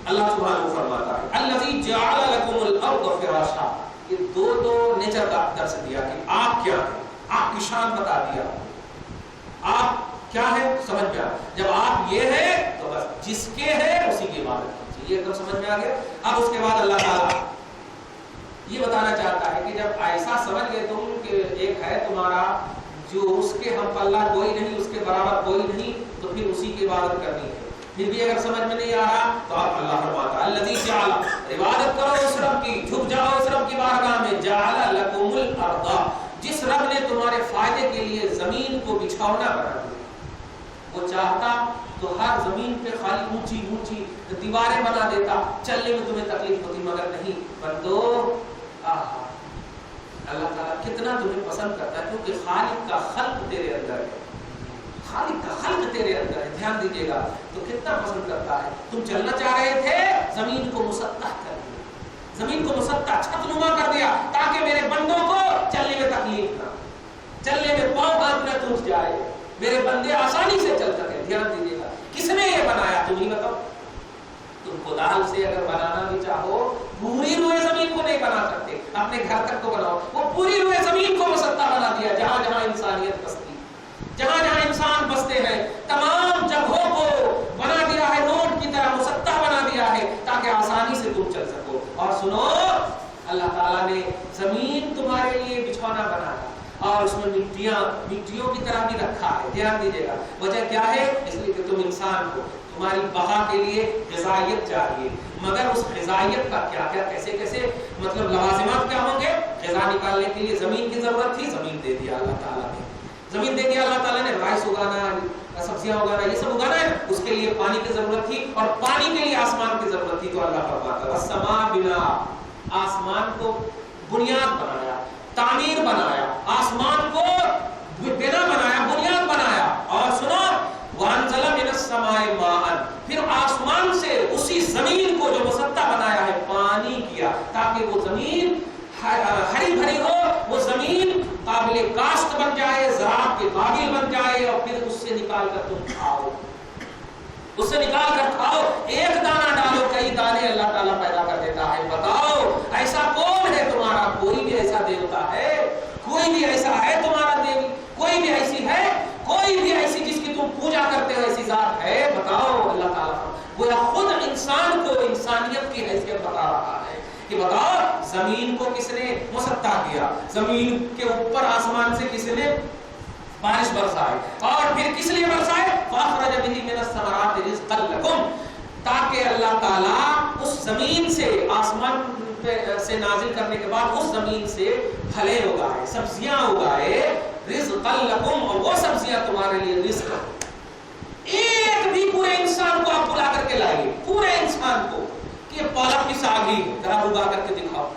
اللہ سبحانہ و فرماتا ہے الذی جعل لکم الارض فراشا، یہ دو نیچر کا درس دیا کہ آپ کیا ہیں، آپ کی شان بتا دیا، آپ کیا ہے سمجھ میں آیا. جب آپ یہ ہے تو بس جس کے ہے اسی کی عبادت کیجیے. یہ ایک دم سمجھ میں آ گیا. اب اس کے بعد اللہ تعالیٰ یہ بتانا چاہتا ہے کہ جب ایسا سمجھ گئے تم کہ ایک ہے تمہارا جو اس کے ہم پلہ کوئی نہیں، اس کے برابر کوئی نہیں، تو پھر اسی کی عبادت کرنی ہے. پھر بھی اگر سمجھ میں نہیں آ رہا تو آپ اللہ فرماتا ہے الذی جعل، عبادت کرو اس رب کی، جھک جاؤ اس رب کی بارگاہ میں. جعل لکم الارض، جس رب نے تمہارے فائدے کے لیے زمین کو بچھونا بنا دیا. وہ چاہتا تو ہر زمین پہ خالی اونچی اونچی دیواریں بنا دیتا، چلنے میں تمہیں تکلیف ہوتی، مگر نہیں بندو. اللہ تعالیٰ کتنا تمہیں پسند کرتا ہے کیونکہ خالق کا خلق تیرے اندر ہے، خالق کا خلق تیرے اندر ہے. دھیان دیجیے گا تو کتنا پسند کرتا ہے. تم چلنا چاہ رہے تھے، زمین کو مسطح کر دیا، زمین کو مسطح چھت نما کر دیا تاکہ میرے بندوں کو چلنے میں تکلیف نہ، چلنے میں پاؤں ہاتھ نہ ٹوٹ جائے، میرے بندے آسانی سے چل سکے. دھیان دیجیے گا کس نے یہ بنایا؟ تم ہی بتاؤ. تم کدال سے اگر بنانا بھی چاہو پوری روئے زمین کو نہیں بنا سکتے، اپنے گھر تک کو بناؤ. وہ پوری روئے زمین کو مسطح بنا دیا، جہاں جہاں انسانیت بستی، جہاں جہاں انسان بستے ہیں تمام جگہوں کو بنا دیا ہے، روڈ کی طرح مسطح بنا دیا ہے تاکہ آسانی سے تم چل سکو. اور سنو، اللہ تعالیٰ نے زمین تمہارے لیے بچھونا بنایا اور اس میں مٹیوں کی طرح بھی رکھا ہے. دھیان دیجیے گا وجہ کیا ہے؟ اس لیے کہ تم انسان کو تمہاری بقا کے لیے غذائیت چاہیے، مگر اس غذائیت کا کیا کیا کیسے کیسے مطلب لوازمات کیا ہوں گے. غذا نکالنے کے لیے زمین کی ضرورت تھی، زمین دے دیا اللہ تعالیٰ نے، زمین دے دیا اللہ تعالیٰ نے. رائس اگانا، سبزیاں اگانا، یہ سب اگانا ہے، اس کے لیے پانی کی ضرورت تھی، اور پانی کے لیے آسمان کی ضرورت تھی. تو اللہ فرماتا ہے والسماء بنا، آسمان کو بنیاد بنایا، تعمیر بنایا، آسمان کو بنا بنایا، بنیاد بنایا. اور سنو وانزل من السماء ماء، پھر آسمان سے اسی زمین کو جو مسطح بنایا ہے پانی کیا تاکہ وہ زمین ہری بھری ہو، وہ زمین قابل کاشت بن جائے، زراعت کے قابل بن جائے، اور پھر اس سے نکال کر تم کھاؤ، اس سے نکال کر کھاؤ. ایک دانہ ڈالو کئی دانے اللہ تعالیٰ پیدا کر دیتا ہے. بتاؤ ایسا کون ہے تمہارا؟ کوئی بھی ایسا دیوتا ہے؟ کوئی بھی ایسا ہے تمہارا دیوی؟ کوئی بھی ایسی ہے؟ کوئی بھی ایسی جس کی تم پوجا کرتے ہو ایسی ذات ہے؟ بتاؤ. اللہ تعالیٰ وہ خود انسان کو انسانیت کی حیثیت بتا رہا ہے کہ بتاؤ زمین کو کس نے مسطح کیا، زمین کے اوپر آسمان سے کس نے بارش برسائے، اور پھر کس لیے برسائے؟ فَأَخْرَجَ بِهِ مِنَ الثَّمَرَاتِ رِزْقًا لَكُمْ، تاکہ اللہ تعالیٰ اس زمین سے، آسمان سے نازل کرنے کے بعد اس زمین سے پھلے اگائے، سبزیاں اگائے. رِزْقًا لَكُمْ، اور وہ سبزیاں تمہارے لیے رزق. ایک بھی پورے انسان کو آپ بلا کر کے لائیے، پورے انسان کو کہ پالک کی ساگ ہی ذرا اگا کر کے دکھاؤ.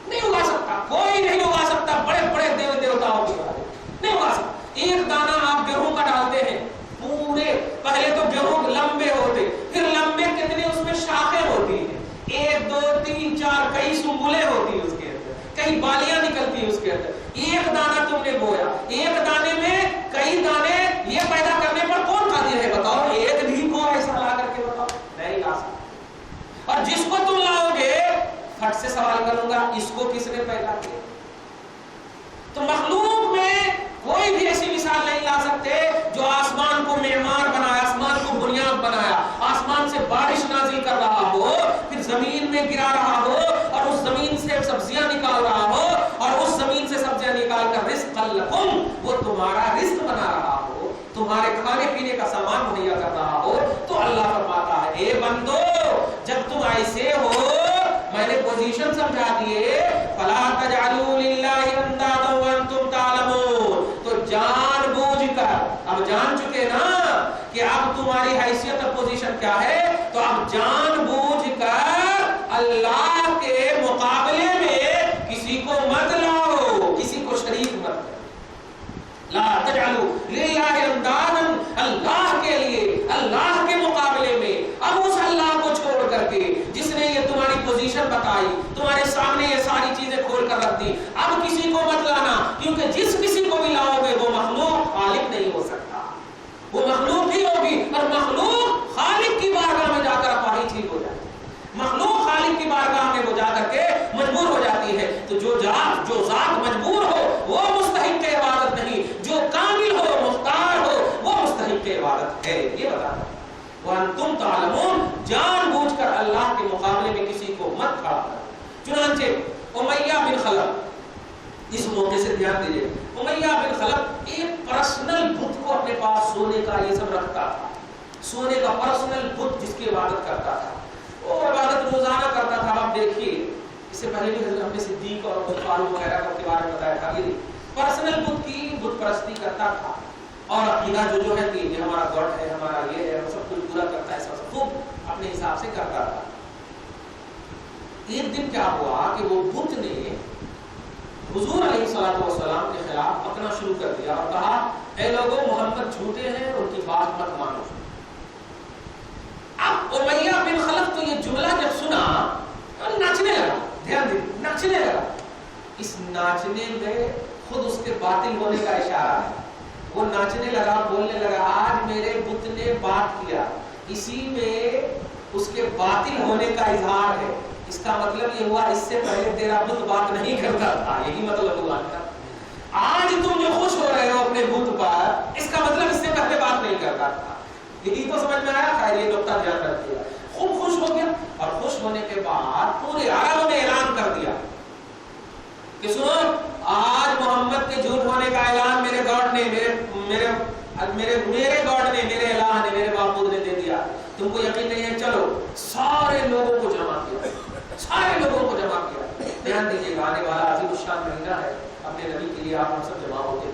نہیں اگا سکتا، کوئی نہیں اگا سکتا. بڑے بڑے دیوتاؤں کے بارے نہیں اگا سکتا. ایک دانہ آپ گیہوں کا ڈالتے ہیں، پورے پہلے تو گیہوں لمبے ہوتے، پھر لمبے کتنے اس میں شاخیں ہوتی ہیں، 1 2 3 4 کئی سنبلیں ہوتی ہیں اس کے اندر، کئی بالیاں نکلتی ہیں اس کے اندر. ایک دانہ تم نے بویا، ایک دانے میں کئی دانے یہ پیدا کرنے پر کون قادر ہے؟ بتاؤ. ایک بھی کو ایسا لا کر کے بتاؤ، نہیں لا سکتا. اور جس کو تم لاؤ گے پھٹ سے سوال کروں گا اس کو کس نے پیدا کیا؟ تو مخلوق میں کوئی بھی ایسی مثال نہیں لا سکتے جو آسمان کو معمار بنایا، آسمان کو بنیاد بنایا، آسمان سے بارش نازل کر رہا ہو، پھر زمین میں گرا رہا ہو، اور اس زمین سے سبزیاں نکال رہا ہو، اور اس زمین سے سبزیاں نکال کر رزقا لکم، وہ تمہارا رزق بنا رہا ہو، تمہارے کھانے پینے کا سامان مہیا کر رہا ہو. تو اللہ فرماتا ہے اے بندو جب تم ایسے ہو، میں نے پوزیشن سمجھا دیے، فلا تجعلوا للہ اندادا وانتم تعلمون. تو جان بوجھ کر، اب جان چکے نا کہ اب تمہاری حیثیت اور پوزیشن کیا ہے، تو اب جان بوجھ کر اللہ کے مقابلے میں کسی کو مت لاؤ، کسی کو شریک مت کرو. لا تجعلوا للہ اندادا، اللہ کے لیے، اللہ کے مقابلے میں، اب اس اللہ کو چھوڑ کر کے جس نے یہ تمہاری پوزیشن بتائی، تمہارے سامنے یہ ساری چیزیں کھول کر رکھ دی، اب کسی کو مت لانا، کیونکہ جس کسی کو بھی لاؤ گے وہ مخلوق خالق نہیں ہو سکتا، وہ مخلوق ہی ہوگی، اور مخلوق خالق کی بارگاہ میں جا کر وانتم تعلمون، جان بوجھ کر اللہ کے مقابلے میں کسی کو مت کھڑا کرو۔ چنانچہ امیہ بن خلف، اس موقع سے دھیان دیجیے، امیہ بن خلف ایک پرسنل بت کو اپنے پاس سونے کا یہ سب رکھتا تھا، سونے کا پرسنل بت جس کی عبادت کرتا تھا، وہ عبادت روزانہ کرتا تھا۔ آپ دیکھیے اس سے پہلے بھی حضرت ہم نے صدیق اور ابو فاروق وغیرہ کے بارے میں بتایا تھا، یہ پرسنل بت کی بت پرستی کرتا تھا، اور عقیدہ جو ہے کہ یہ ہمارا گاڈ ہے، ہمارا یہ ہے، وہ سب کچھ پورا کرتا ہے، سب خوب اپنے حساب سے کرتا تھا۔ ایک دن کیا ہوا کہ وہ بت نے حضور علیہ الصلوۃ والسلام کے خلاف اپنا شروع کر دیا اور کہا اے لوگوں محمد جھوٹے ہیں، ان کی بات مت مانو۔ اب امیہ بن خلف تو یہ جملہ جب سنا ناچنے لگا، دھیان دیں ناچنے لگا۔ اس ناچنے میں خود اس کے باطل ہونے کا اشارہ ہے، وہ ناچنے لگا، بولنے لگا آج میرے بت نے بات کیا، اسی میں اس کے باطل ہونے کا اظہار ہے۔ اس کا مطلب یہ ہوا اس سے پہلے تیرا بت بات نہیں کرتا تھا، یہی مطلب ہوا تھا۔ آج تم جو خوش ہو رہے ہو اپنے بت پر، اس کا مطلب اس سے پہلے بات نہیں کرتا تھا۔ یہی تو سمجھ میں آیا تھا، یہ نقطہ دھیان رکھیے۔ خوب خوش ہو گیا، اور خوش ہونے کے بعد پورے عرب میں اعلان کر دیا کہ سنو آج محمد کے جھوٹ ہونے کا اعلان میرے گاڈ نے، میرے گاڈ نے، میرے الہ نے، میرے معبود نے دے دیا۔ تم کو یقین نہیں ہے؟ چلو سارے لوگوں کو جمع کیا، سارے لوگوں کو جمع کیا۔ دھیان دیجیے گا آنے والا عظیم الشان مہینہ ہے، اپنے نبی کے لیے آپ ہم سب جمع ہوتے،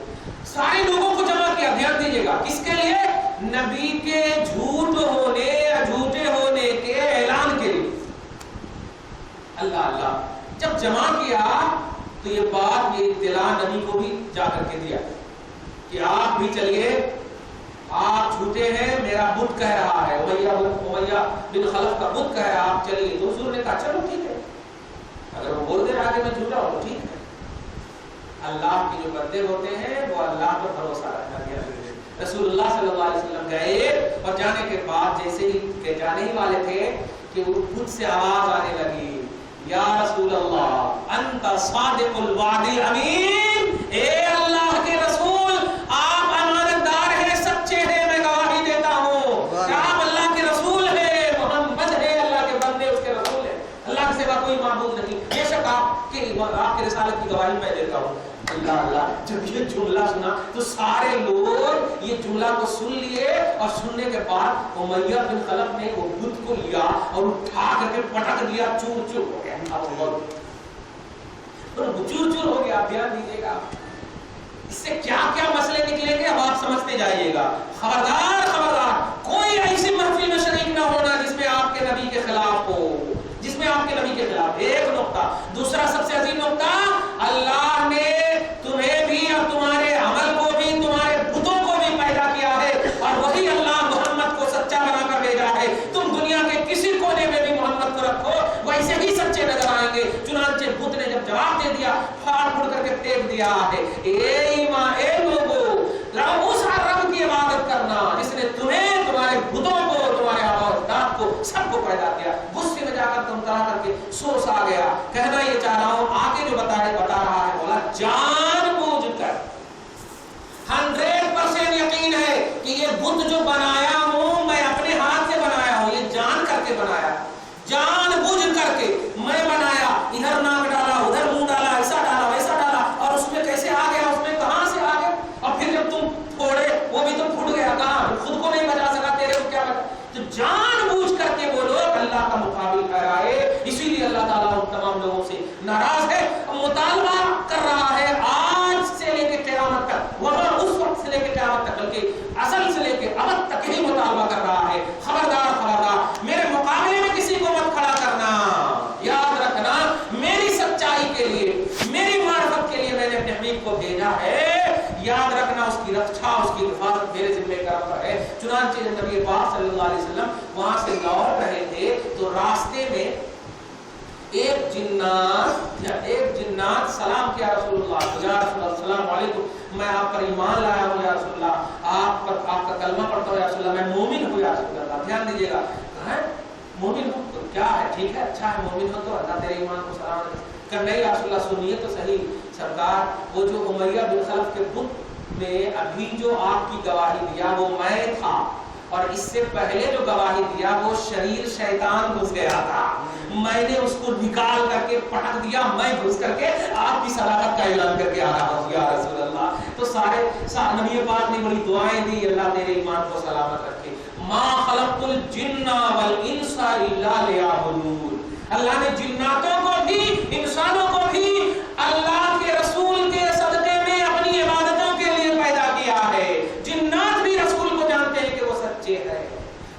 سارے لوگوں کو جمع کیا۔ دھیان دیجیے گا کس کے لیے؟ نبی کے جھوٹ ہونے یا جھوٹے ہونے کے اعلان کے لیے۔ اللہ اللہ، جب جمع کیا تو یہ بات، یہ اطلاع نبی کو بھی جا کر کے دیا کہ آپ بھی چلیے، آپ جھوٹے ہیں، میرا بت کہہ رہا ہے، امیہ بن خلف کا بت کہہ رہا ہے، آپ چلیے۔ تو حضور نے کہا چلو ٹھیک ہے، اگر وہ بول دے رہا کہ میں جھوٹا ہوں تو ٹھیک ہے۔ اللہ کے جو بندے ہوتے ہیں وہ اللہ پر بھروسہ رکھنا دیا۔ رسول اللہ صلی اللہ علیہ وسلم گئے، اور جانے کے بعد جیسے ہی جانے ہی والے تھے کہ وہ خود سے آواز آنے لگی یا رسول اللہ انت صادق الوعد الامین، اے اللہ کے رسول آپ امانت دار ہیں، سچے ہیں، میں گواہی دیتا ہوں کہ آپ اللہ کے رسول ہیں، محمد ہے اللہ کے بندے، اس کے رسول ہیں، اللہ کے سوا کوئی معبود نہیں، بے شک آپ کے رسالت کی گواہی میں دیتا ہوں۔ اللہ اللہ، جب یہ جملہ سنا تو سارے لوگ یہ جملہ کو سن لیے، اور سننے کے بعد امیہ بن خلف نے وہ بت کو لیا اور اٹھا کر کے پٹک دیا، چور چور ہو گیا، چور چور ہو گیا۔ دھیان دیجیے گا اس سے کیا کیا مسئلے نکلیں گے اب آپ سمجھتے جائیے گا۔ خبردار خبردار، کوئی ایسی محفل میں شریک نہ ہونا جس میں آپ کے نبی کے خلاف ہو، جس میں آپ کے نبی کے خلاف۔ ایک نقطہ۔ دوسرا سب سے عظیم نقطہ، اللہ نے تمہیں بھی اور تمہارے عمل کو بھی، تمہارے بتوں کو بھی پیدا کیا ہے، اور وہی اللہ محمد کو سچا بنا کر بھیجا ہے۔ تم دنیا کے کسی کونے میں بھی محمد کو رکھو، ویسے ہی سچے نظر آئیں گے۔ چنانچہ بت نے جب جواب دے دیا، پھاڑ پھوڑ کر کے پھینک دیا ہے، اے ایمان، اے لوگوں، اس رب کی عبادت کرنا جس نے تمہیں، تمہارے بتوں کو، تمہارے آباء و اجداد کو، سب کو پیدا کیا۔ غصے میں جا کر تم طرح کر کے سوس آ گیا۔ کہنا یہ چاہ رہا ہوں، آگے جو بتا رہا ہے، بولا جان بوجھ کر 100% یقین ہے کہ یہ بت جو بنایا ہوں میں اپنے ہاتھ سے بنایا ہوں، یہ جان کر کے بنایا، جان بوجھ کر کے میں بنایا۔ ادھر ناک ڈالا، ادھر منہ ڈالا، ایسا ڈالا، ویسا ڈالا، اور اس میں کیسے آ گیا، اس میں کہاں سے آ گیا، اور پھر جب تم پھوڑے وہ بھی تو پھوٹ گیا، کہاں خود کو نہیں بچا سکا، تیرے کو کیا بچا۔ تو جان بوجھ کر کے وہ لوگ اللہ کا مقابل ٹھہرائے، اسی لیے اللہ تعالیٰ ان تمام لوگوں سے ناراض ہے، مطالبہ کر رہا ہے آج سے لے کے قیامت تک، وہاں اس وقت سے لے کے قیامت تک، بلکہ اصل سے لے کے ابد تک ہی مطالبہ کر رہا ہے۔ خبردار خبردار، میرے مقابلے میں کسی کو مت کھڑا کرنا، یاد رکھنا میری سچائی کے لیے، میری معرفت کے لیے میں نے اپنے حبیب کو بھیجا ہے، یاد رکھنا اس کی رکشا، اس کی حفاظت میرے ذمہ کرم پر ہے۔ چنانچہ نبی پاک صلی اللہ علیہ وسلم وہاں سے لوٹ رہے تھے تو راستے میں ایک جنات سلام کیا رسول اللہ، یا رسول اللہ السلام علیکم، میں آپ پر ایمان لایا ہوں یا رسول اللہ، آپ کا کلمہ پڑھتا ہوں یا رسول اللہ، میں مومن ہوں یا رسول اللہ۔ دھیان دیجیے گا، مومن ہوں تو کیا ہے، ٹھیک ہے، اچھا ہے، مومن ہو تو اللہ تیرے ایمان کو سلام کر نہیں یا رسول اللہ، سنیے تو صحیح سرکار، وہ جو امیہ بن خلف کے بت میں ابھی جو آپ کی گواہی دیا وہ میں تھا، اور اس سے پہلے جو گواہی دیا وہ شریر شیطان گھس گیا تھا، میں نے اس کو نکال کر کے پٹک دیا، میں گھس کر کے آپ کی صداقت کا اعلان کر کے آ رہا ہوں یا رسول اللہ۔ تو سارے نبی پاک نے بڑی دعائیں دی، اللہ تیرے ایمان کو سلامت رکھے۔ ما خلقت الجن والانس الا لیعبدون، اللہ نے جناتوں کو بھی انسانوں کو بھی اللہ کے رسول کے صدقے میں اپنی عبادتوں کے لیے پیدا کیا ہے۔ جنات بھی رسول کو جانتے ہیں کہ وہ سچے ہیں،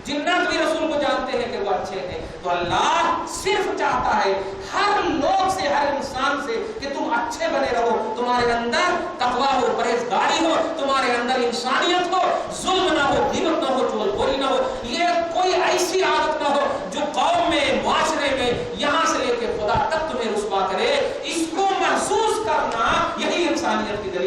جنات بھی رسول کو جانتے ہیں کہ وہ اچھے ہیں۔ تو اللہ صرف چاہتا ہے ہر لوگ سے، ہر انسان سے کہ تم اچھے بنے رہو، تمہارے اندر تقویٰ ہو، پرہیزگاری ہو، تمہارے اندر انسانیت ہو، ظلم نہ ہو، غیبت نہ ہو، چغل خوری نہ ہو، یہ کوئی ایسی عادت نہ ہو جو قوم میں، معاشرے میں، یہاں سے لے کے خدا تک تمہیں رسوا کرے۔ اس کو محسوس کرنا یہی انسانیت کی دلیل